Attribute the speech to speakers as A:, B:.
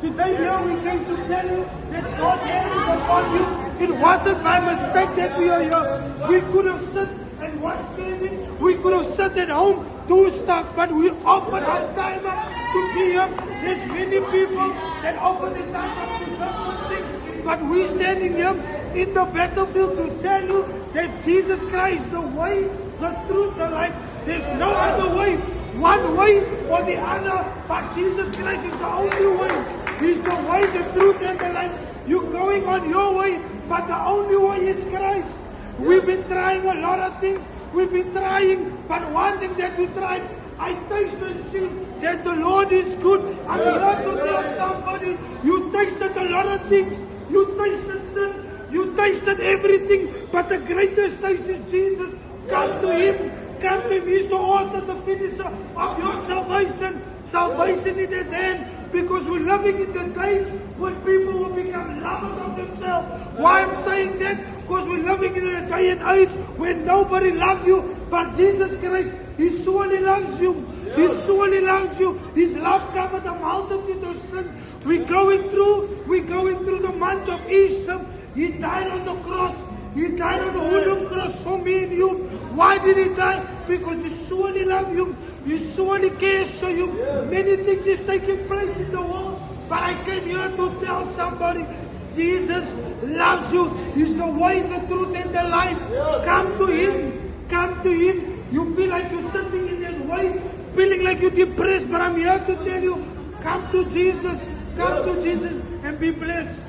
A: Today here we came to tell you that God's hand is upon you. It wasn't by mistake that we are here. We could have sit and watched TV. We could have sat at home, do stuff, but we offered our time up to be here. There's many people that offer their time up to different things, but we're standing here in the battlefield to tell you that Jesus Christ is the way, the truth, the life. There's no other way, one way or the other, but Jesus Christ is the only way. He's the way, the truth, and the life. You're going on your way, but the only way is Christ. We've been trying a lot of things. We've been trying, but one thing that we tried, I tasted and see that the Lord is good. I'm here to tell somebody, you tasted a lot of things. You tasted sin. You tasted everything, but the greatest taste is Jesus. Come to Him. Come to Him. He's the author, the finisher of your salvation. Salvation in His hand. Because we're living in the days when people will become lovers of themselves. Why I'm saying that? Because we're living in a day and age when nobody loves you but Jesus Christ. He surely loves you. He surely loves you. His love covers a multitude of sins. We're going through the month of Easter. He died on the cross. He died on the wooden cross for me and you. Why did He die? Because He surely loves you. He surely cares for you. Many things is taking place in the world. But I came here to tell somebody, Jesus loves you. He's the way, the truth, and the life. Come to Him. Come to Him. You feel like you're sitting in His way, feeling like you're depressed. But I'm here to tell you, come to Jesus. Come to Jesus and be blessed.